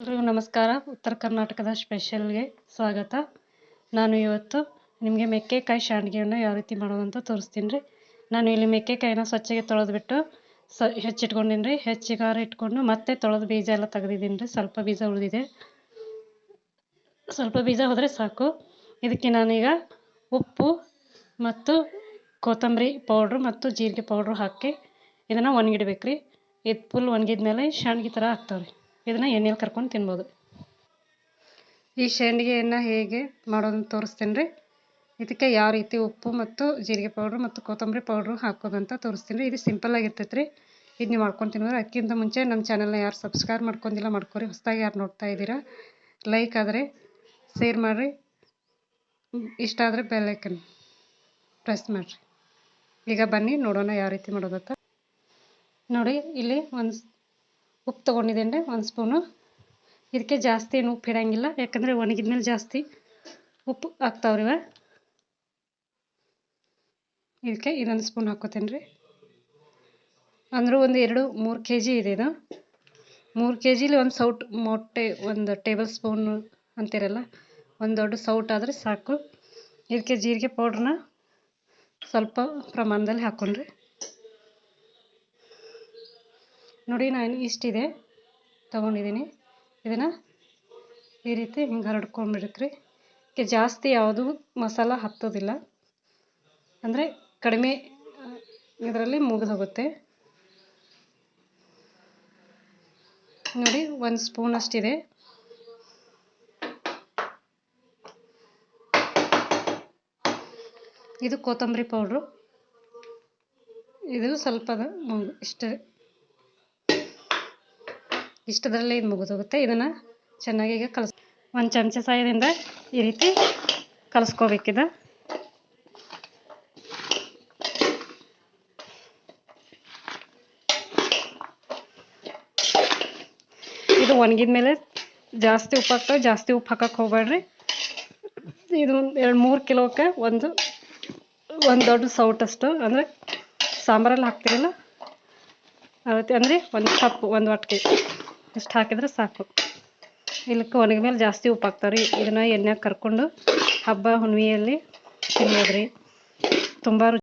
ಎಲ್ರಿಗೂ ನಮಸ್ಕಾರ. ಉತ್ತರ ಕರ್ನಾಟಕದ ಸ್ಪೆಷಲ್ಗೆ ಸ್ವಾಗತ. ನಾನು ಇವತ್ತು ನಿಮಗೆ ಮೆಕ್ಕೆಕಾಯಿ ಸಂಡಿಗೆಯನ್ನು ಯಾವ ರೀತಿ ಮಾಡೋದು ಅಂತ ತೋರಿಸ್ತೀನಿ ರೀ. ನಾನು ಇಲ್ಲಿ ಮೆಕ್ಕೆಕಾಯಿನ ಸ್ವಚ್ಛಗೆ ತೊಳೆದ್ಬಿಟ್ಟು ಹೆಚ್ಚಿಟ್ಕೊಂಡಿನಿ ರೀ. ಹೆಚ್ಚಿಗಾರ ಇಟ್ಕೊಂಡು ಮತ್ತೆ ತೊಳೆದು ಬೀಜ ಎಲ್ಲ ತೆಗೆದಿದ್ದೀನಿ ರೀ. ಸ್ವಲ್ಪ ಬೀಜ ಉಳಿದಿದೆ, ಸ್ವಲ್ಪ ಬೀಜ ಹೋದರೆ ಸಾಕು. ಇದಕ್ಕೆ ನಾನೀಗ ಉಪ್ಪು ಮತ್ತು ಕೊತ್ತಂಬರಿ ಪೌಡ್ರು ಮತ್ತು ಜೀರಿಗೆ ಪೌಡ್ರು ಹಾಕಿ ಇದನ್ನು ಒಣಗಿಡ್ಬೇಕು ರೀ. ಇದು ಫುಲ್ ಒಣಗಿದ್ಮೇಲೆ ಸಂಡ್ಗೆ ಥರ ಆಗ್ತಾವೆ ರೀ. ಇದನ್ನು ಎಣ್ಣೆಲಿ ಕರ್ಕೊಂಡು ತಿನ್ಬೋದು. ಈ ಸಂಡಿಗೆಯನ್ನು ಹೇಗೆ ಮಾಡೋದನ್ನು ತೋರಿಸ್ತೀನಿ ರೀ. ಇದಕ್ಕೆ ಯಾವ ರೀತಿ ಉಪ್ಪು ಮತ್ತು ಜೀರಿಗೆ ಪೌಡ್ರು ಮತ್ತು ಕೊತ್ತಂಬರಿ ಪೌಡ್ರು ಹಾಕೋದಂತ ತೋರಿಸ್ತೀನಿ ರೀ. ಇದು ಸಿಂಪಲ್ ಆಗಿರ್ತೈತೆ ರೀ. ಇದು ನೀವು ಮಾಡ್ಕೊಂಡು ತಿನ್ನೋದ್ರೆ. ಅದಕ್ಕಿಂತ ಮುಂಚೆ ನಮ್ಮ ಚಾನಲ್ನ ಯಾರು ಸಬ್ಸ್ಕ್ರೈಬ್ ಮಾಡ್ಕೊಂಡಿಲ್ಲ ಮಾಡ್ಕೊರಿ. ಹೊಸದಾಗಿ ಯಾರು ನೋಡ್ತಾ ಇದ್ದೀರಾ ಲೈಕ್ ಆದರೆ ಶೇರ್ ಮಾಡಿರಿ, ಇಷ್ಟ ಆದರೆ ಬೆಲ್ ಐಕನ್ ಪ್ರೆಸ್ ಮಾಡಿರಿ. ಈಗ ಬನ್ನಿ ನೋಡೋಣ ಯಾವ ರೀತಿ ಮಾಡೋದಂತ. ನೋಡಿ, ಇಲ್ಲಿ ಒಂದು ಉಪ್ಪು ತೊಗೊಂಡಿದ್ದೇನೆ ರೀ, 1 ಸ್ಪೂನು. ಇದಕ್ಕೆ ಜಾಸ್ತಿ ಏನು ಉಪ್ಪು ಇಡಂಗಿಲ್ಲ, ಯಾಕಂದರೆ ಒಣಗಿದ್ಮೇಲೆ ಜಾಸ್ತಿ ಉಪ್ಪು ಹಾಕ್ತಾವ್ರಿ. ಇದಕ್ಕೆ ಇದೊಂದು ಸ್ಪೂನ್ ಹಾಕೋತೇನೆ ರೀ. ಅಂದರೂ ಒಂದು 2-3 kg ಇದೆ ಇದು. 3 kgಲಿ ಒಂದು ಸೌಟ್ ಮೊಟ್ಟೆ, ಒಂದು ಟೇಬಲ್ ಸ್ಪೂನ್ ಅಂತಿರಲ್ಲ, ಒಂದು ದೊಡ್ಡ ಸೌಟ್ ಆದರೆ ಸಾಕು. ಇದಕ್ಕೆ ಜೀರಿಗೆ ಪೌಡ್ರನ್ನ ಸ್ವಲ್ಪ ಪ್ರಮಾಣದಲ್ಲಿ ಹಾಕೊಂಡ್ರಿ. ನೋಡಿ, ನಾನು ಇಷ್ಟಿದೆ ತೊಗೊಂಡಿದ್ದೀನಿ. ಇದನ್ನು ಈ ರೀತಿ ಹಿಂಗೆ ಹರಡ್ಕೊಂಡ್ಬಿಡಕ್ರಿ. ಇದಕ್ಕೆ ಜಾಸ್ತಿ ಯಾವುದೂ ಮಸಾಲ ಹತ್ತೋದಿಲ್ಲ, ಅಂದರೆ ಕಡಿಮೆ ಇದರಲ್ಲಿ ಮುಗಿದು ಹೋಗುತ್ತೆ. ನೋಡಿ, 1 ಸ್ಪೂನ್ ಅಷ್ಟಿದೆ. ಇದು ಕೊತ್ತಂಬರಿ ಪೌಡ್ರು, ಇದು ಸ್ವಲ್ಪ ಇಷ್ಟದಲ್ಲೇ ಇದು ಮುಗಿದೋಗುತ್ತೆ. ಇದನ್ನು ಚೆನ್ನಾಗಿ ಈಗ ಒಂದು ಚಮಚ ಸಹಾಯದಿಂದ ಈ ರೀತಿ ಕಲಿಸ್ಕೋಬೇಕಿದೆ. ಇದು ಒಣಗಿದ ಮೇಲೆ ಜಾಸ್ತಿ ಉಪ್ಪು ಹಾಕ್ತವೆ, ಜಾಸ್ತಿ ಉಪ್ಪು ಹಾಕಕ್ಕೆ ಹೋಗ್ಬೇಡ್ರಿ. ಇದು 2-3 ಕಿಲೋಕ್ಕೆ ಒಂದು ದೊಡ್ಡ ಸೌಟಷ್ಟು, ಅಂದರೆ ಸಾಂಬಾರಲ್ಲಿ ಹಾಕ್ತಿರಲ್ಲ ಅವತ್ತು, ಅಂದರೆ 1 ಕಪ್ 1 ವಾಟ್ಗೆ ಇಷ್ಟು ಹಾಕಿದ್ರೆ ಸಾಕು. ಇಲ್ಲಕ್ಕೆ ಒಣಗಿದ ಮೇಲೆ ಜಾಸ್ತಿ ಉಪ್ಪು ಹಾಕ್ತಾವ್ರಿ. ಇದನ್ನು ಎಣ್ಣೆಗೆ ಕರ್ಕೊಂಡು ಹಬ್ಬ ಹುಣ್ಣಿಮೆಯಲ್ಲಿ ತಿನ್ಬೋದ್ರಿ. ತುಂಬ